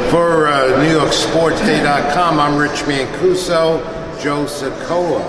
For NewYorkSportsDay.com, I'm Rich Mancuso, Joe Soccoa,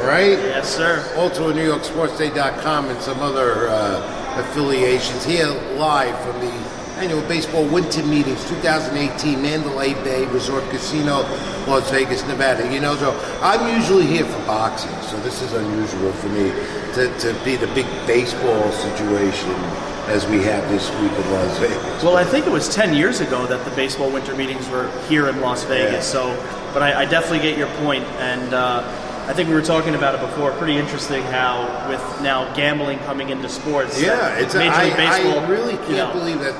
right? Yes, sir. Also at NewYorkSportsDay.com and some other affiliations here live from the annual baseball winter meetings 2018 Mandalay Bay Resort Casino, Las Vegas, Nevada. You know, so I'm usually here for boxing, so this is unusual for me to be the big baseball situation as we have this week in Las Vegas. Well, I think it was 10 years ago that the baseball winter meetings were here in Las Vegas. Yeah. But I definitely get your point, and I think we were talking about it before. Pretty interesting how with now gambling coming into sports. Yeah, it's Major League Baseball. I really can't believe that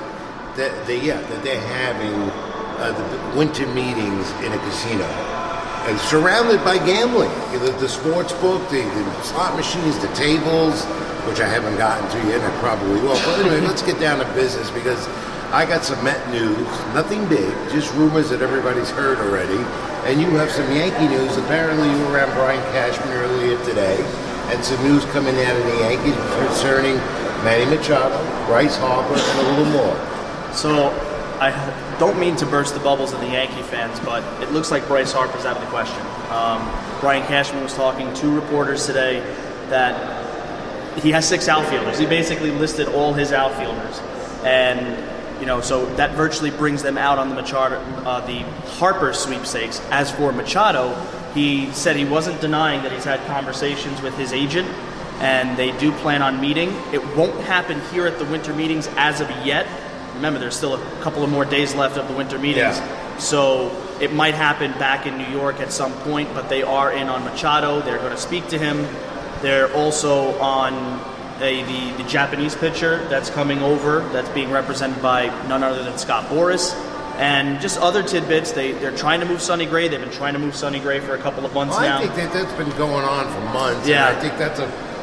they're having the winter meetings in a casino and surrounded by gambling. The sports book, the slot machines, the tables, which I haven't gotten to yet, and I probably will. But anyway, let's get down to business because I got some Met news, nothing big, just rumors that everybody's heard already. And you have some Yankee news. Apparently you were around Brian Cashman earlier today, and some news coming out of the Yankees concerning Manny Machado, Bryce Harper, and a little more. So I don't mean to burst the bubbles of the Yankee fans, but it looks like Bryce Harper's out of the question. Brian Cashman was talking to reporters today that he has 6 outfielders. He basically listed all his outfielders, and so that virtually brings them out on the the Harper sweepstakes. As for Machado, he said he wasn't denying that he's had conversations with his agent, and they do plan on meeting. It won't happen here at the winter meetings as of yet. Remember, there's still a couple of more days left of the winter meetings, so it might happen back in New York at some point. But they are in on Machado. They're going to speak to him. They're also on the Japanese pitcher that's coming over, that's being represented by none other than Scott Boras, and just other tidbits. They're trying to move Sonny Gray. They've been trying to move Sonny Gray for a couple of months now. I think that's been going on for months. Yeah. And I think that's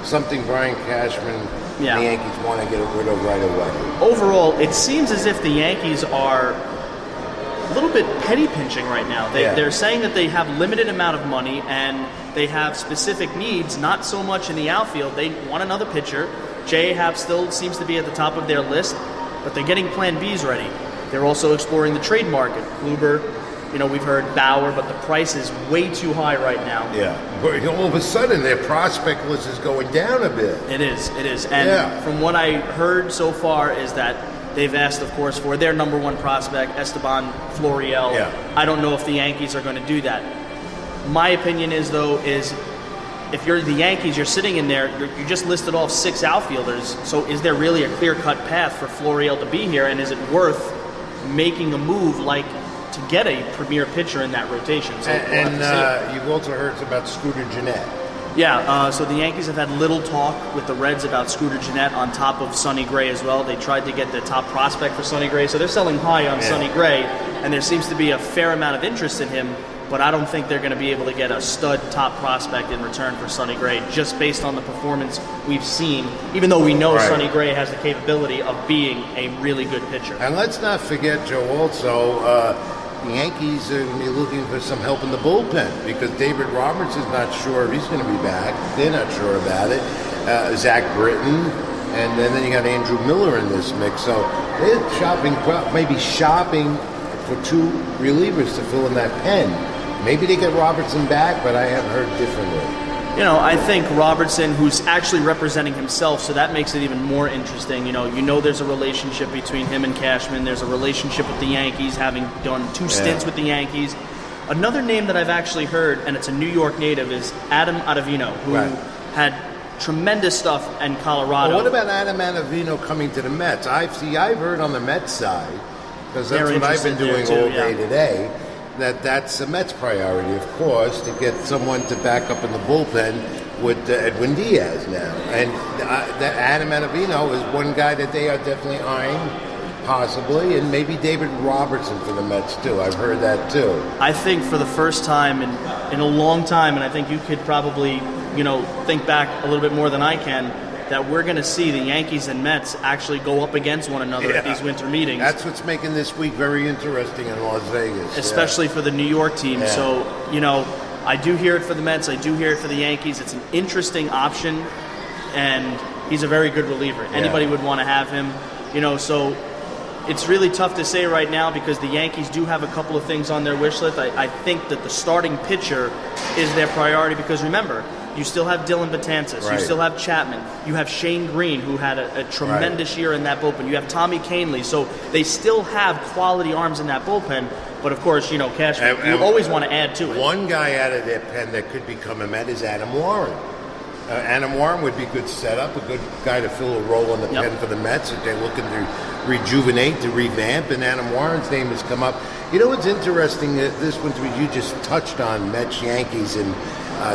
something Brian Cashman and the Yankees want to get rid of right away. Overall, it seems as if the Yankees are a little bit penny pinching right now. They're saying that they have limited amount of money and they have specific needs, not so much in the outfield. They want another pitcher. J.A. still seems to be at the top of their list, but they're getting plan Bs ready. They're also exploring the trade market. Kluber, we've heard Bauer, but the price is way too high right now. Yeah. But all of a sudden, their prospect list is going down a bit. It is. And from what I heard so far is that they've asked, of course, for their number one prospect, Esteban Florial. Yeah. I don't know if the Yankees are going to do that. My opinion is if you're the Yankees, you're sitting in there, you just listed off 6 outfielders, so is there really a clear-cut path for Florial to be here, and is it worth making a move like to get a premier pitcher in that rotation? So you've also heard about Scooter Gennett. Yeah, so the Yankees have had little talk with the Reds about Scooter Gennett on top of Sonny Gray as well. They tried to get the top prospect for Sonny Gray, so they're selling high on Sonny Gray, and there seems to be a fair amount of interest in him, but I don't think they're going to be able to get a stud top prospect in return for Sonny Gray, just based on the performance we've seen, even though we know Sonny Gray has the capability of being a really good pitcher. And let's not forget, Joe, also, the Yankees are going to be looking for some help in the bullpen because David Roberts is not sure if he's going to be back. They're not sure about it. Zach Britton, and then you got Andrew Miller in this mix. So they're maybe shopping for 2 relievers to fill in that pen. Maybe they get Robertson back, but I have heard differently. I think Robertson, who's actually representing himself, so that makes it even more interesting. There's a relationship between him and Cashman. There's a relationship with the Yankees, having done 2 stints with the Yankees. Another name that I've actually heard, and it's a New York native, is Adam Ottavino, who had tremendous stuff in Colorado. Well, what about Adam Ottavino coming to the Mets? I've heard on the Mets side, because that's what I've been doing all day today, that's the Mets' priority, of course, to get someone to back up in the bullpen with Edwin Diaz now. And Adam Ottavino is one guy that they are definitely eyeing, possibly, and maybe David Robertson for the Mets, too. I've heard that, too. I think for the first time in a long time, and I think you could probably, think back a little bit more than I can, that we're going to see the Yankees and Mets actually go up against one another at these winter meetings. That's what's making this week very interesting in Las Vegas. Especially for the New York team. Yeah. So, I do hear it for the Mets. I do hear it for the Yankees. It's an interesting option, and he's a very good reliever. Anybody would want to have him. So It's really tough to say right now because the Yankees do have a couple of things on their wish list. I think that the starting pitcher is their priority because remember, you still have Dylan Betances, right. You still have Chapman, you have Shane Green, who had a tremendous year in that bullpen. You have Tommy Kahnle, so they still have quality arms in that bullpen. But of course, Cashman, you always want to add to it. One guy out of their pen that could become a Met is Adam Warren. Adam Warren would be a good setup, a good guy to fill a role in the pen for the Mets if they're looking to rejuvenate, to revamp, and Adam Warren's name has come up. You know what's interesting? This one you just touched on, Mets, Yankees, and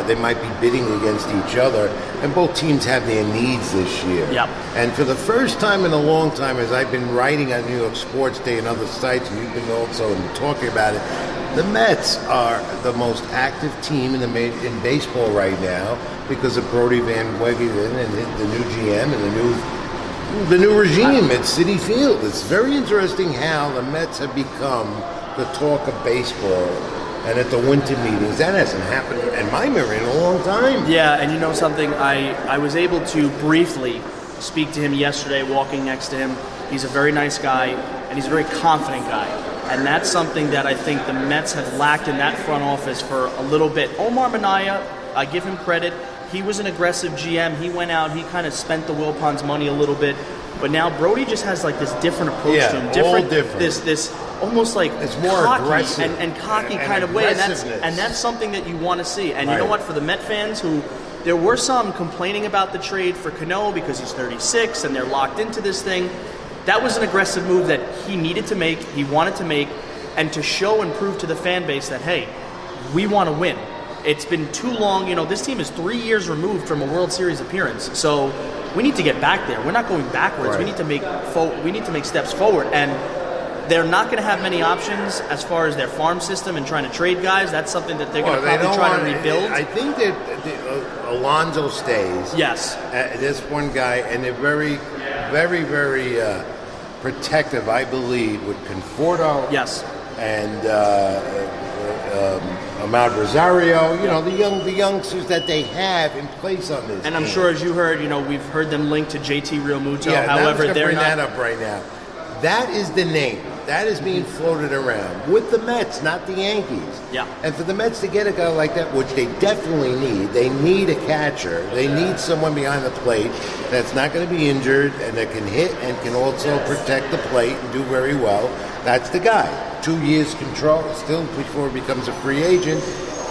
they might be bidding against each other, and both teams have their needs this year. Yep. And for the first time in a long time, as I've been writing on New York Sports Day and other sites, and you've been also talking about it, the Mets are the most active team in baseball right now because of Brody Van Wegelen and the new GM and the new regime at Citi Field. It's very interesting how the Mets have become the talk of baseball. And at the winter meetings, that hasn't happened in my memory in a long time. Yeah, and you know something? I was able to briefly speak to him yesterday, walking next to him. He's a very nice guy, and he's a very confident guy. And that's something that I think the Mets have lacked in that front office for a little bit. Omar Minaya, I give him credit. He was an aggressive GM. He went out, he kind of spent the Wilpons money a little bit. But now Brody just has like this different approach to him. All different. This almost like it's more cocky aggressive and cocky kind of way. And that's something that you want to see. And you know what? For the Met fans there were some complaining about the trade for Cano because he's 36 and they're locked into this thing. That was an aggressive move that he needed to make, he wanted to make, and to show and prove to the fan base that, hey, we want to win. It's been too long. This team is 3 years removed from a World Series appearance. So we need to get back there. We're not going backwards. Right. We need to make steps forward. And they're not going to have many options as far as their farm system and trying to trade guys. That's something that they're going to probably try to rebuild. I think that Alonso stays. Yes. This one guy, and they're very, very, very protective, I believe, with Conforto. Yes. And Ahmad Rosario, the youngsters that they have in place on this And team. I'm sure, as you heard, we've heard them linked to JT Realmuto. Yeah, however, they're bring that up right now. That is the name. That is being floated around with the Mets, not the Yankees. Yeah. And for the Mets to get a guy like that, which they definitely need, they need a catcher. They need someone behind the plate that's not going to be injured and that can hit and can also protect the plate and do very well. That's the guy. 2 years control still before he becomes a free agent,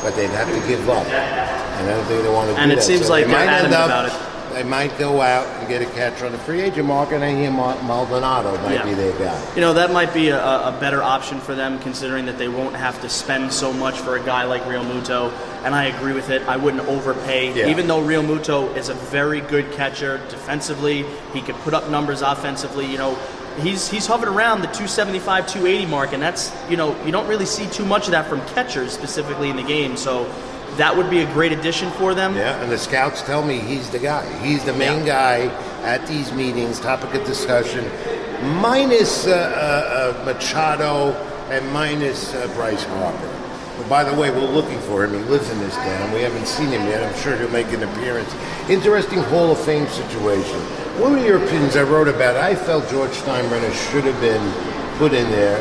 but they'd have to give up. And I don't think they want to do that. And it seems like they're adamant about it. They might go out and get a catcher on the free agent market, and I hear Maldonado might be their guy. That might be a better option for them, considering that they won't have to spend so much for a guy like Realmuto. And I agree with it. I wouldn't overpay. Yeah. Even though Realmuto is a very good catcher defensively, he could put up numbers offensively. He's hovered around the 275, 280 mark, and that's, you don't really see too much of that from catchers specifically in the game. So that would be a great addition for them. Yeah, and the scouts tell me he's the guy. He's the main guy at these meetings, topic of discussion, minus Machado and minus Bryce Harper. But by the way, we're looking for him. He lives in this town. We haven't seen him yet. I'm sure he'll make an appearance. Interesting Hall of Fame situation. What were your opinions? I wrote about it. I felt George Steinbrenner should have been put in there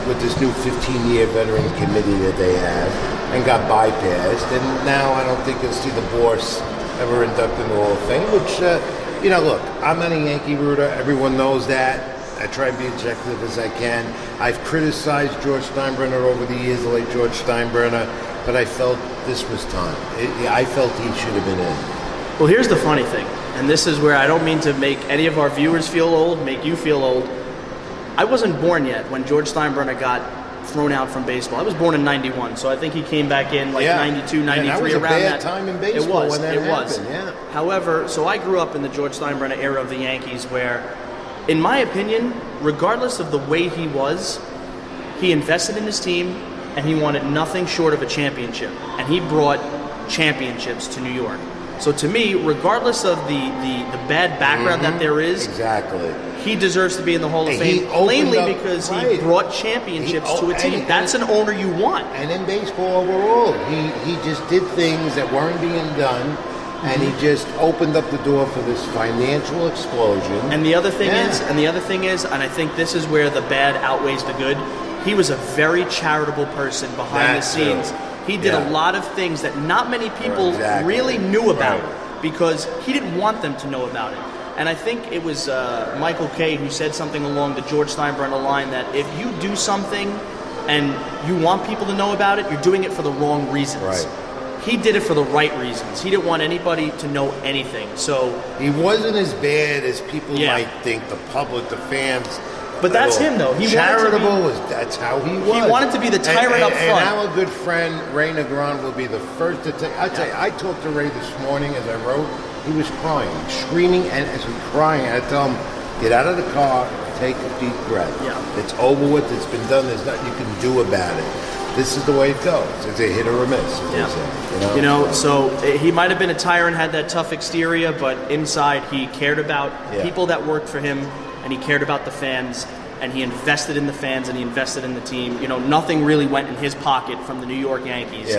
with this new 15-year veteran committee that they have, and got bypassed. And now I don't think you'll see the Bourse ever inducted in the Hall of Fame, which, look, I'm not a Yankee rooter. Everyone knows that. I try and be objective as I can. I've criticized George Steinbrenner over the years, the late George Steinbrenner, but I felt this was time. I felt he should have been in. Well, here's the funny thing, and this is where I don't mean to make any of our viewers feel old, make you feel old. I wasn't born yet when George Steinbrenner got thrown out from baseball. I was born in 91, so I think he came back in 92, 93, that was around a bad that time in baseball when that happened. Yeah. However, so I grew up in the George Steinbrenner era of the Yankees where, in my opinion, regardless of the way he was, he invested in his team and he wanted nothing short of a championship. And he brought championships to New York. So to me, regardless of the bad background that there is, exactly, he deserves to be in the Hall of Fame, plainly because he brought championships to a team. That's an owner you want. And in baseball overall, he just did things that weren't being done. and he just opened up the door for this financial explosion. And the other thing is, and I think this is where the bad outweighs the good. He was a very charitable person behind the scenes. He did a lot of things that not many people really knew about because he didn't want them to know about it. And I think it was Michael Kay who said something along the George Steinbrenner line that if you do something and you want people to know about it, you're doing it for the wrong reasons. Right. He did it for the right reasons. He didn't want anybody to know anything. So he wasn't as bad as people might think, the public, the fans. But that's him, though. He charitable that's how he was. He wanted to be the tyrant up front. And our good friend Ray Negron will be the first to take. I'd say I talked to Ray this morning as I wrote. He was crying, screaming, and as he was crying, I tell him, "Get out of the car, take a deep breath. It's over with. It's been done. There's nothing you can do about it. This is the way it goes. It's a hit or a miss." So he might have been a tyrant, had that tough exterior, but inside he cared about people that worked for him, and he cared about the fans, and he invested in the fans, and he invested in the team. Nothing really went in his pocket from the New York Yankees.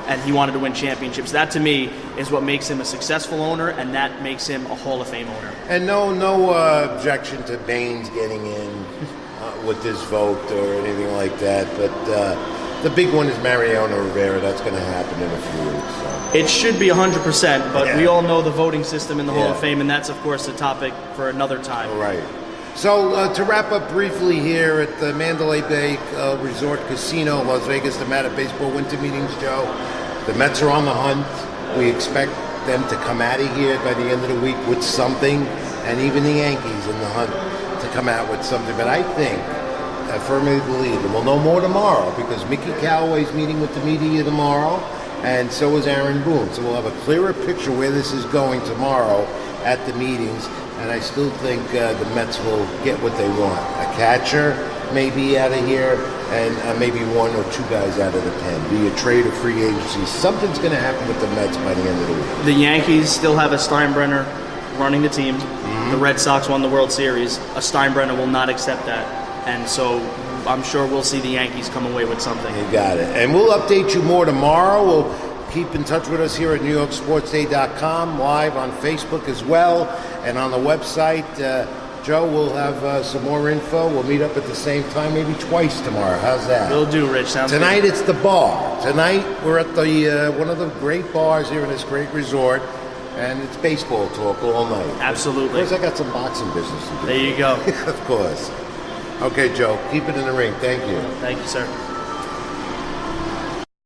And he wanted to win championships. That, to me, is what makes him a successful owner, and that makes him a Hall of Fame owner. And no objection to Baines getting in with this vote or anything like that, but the big one is Mariano Rivera. That's going to happen in a few weeks. So. It should be 100%, but we all know the voting system in the Hall of Fame, and that's, of course, a topic for another time. Right. So to wrap up briefly here at the Mandalay Bay Resort Casino, Las Vegas, the Matter Baseball Winter Meetings, Joe, the Mets are on the hunt. We expect them to come out of here by the end of the week with something, and even the Yankees in the hunt to come out with something. But I firmly believe, and we'll know more tomorrow, because Mickey Callaway's meeting with the media tomorrow, and so is Aaron Boone. So we'll have a clearer picture where this is going tomorrow at the meetings, and I still think the Mets will get what they want. A catcher may be out of here, and maybe one or two guys out of the pen. Be a trade or free agency. Something's going to happen with the Mets by the end of the week. The Yankees still have a Steinbrenner running the team. The Red Sox won the World Series. A Steinbrenner will not accept that. And so I'm sure we'll see the Yankees come away with something. You got it. And we'll update you more tomorrow. We'll keep in touch with us here at NewYorkSportsDay.com, live on Facebook as well, and on the website. Joe, we'll have some more info. We'll meet up at the same time, maybe twice tomorrow. How's that? Will do, Rich. Sounds Tonight good. It's the bar. Tonight we're at the one of the great bars here in this great resort, and it's baseball talk all night. Absolutely. Of course, I got some boxing business to do. There you go. Of course. Okay, Joe, keep it in the ring. Thank you. Thank you, sir.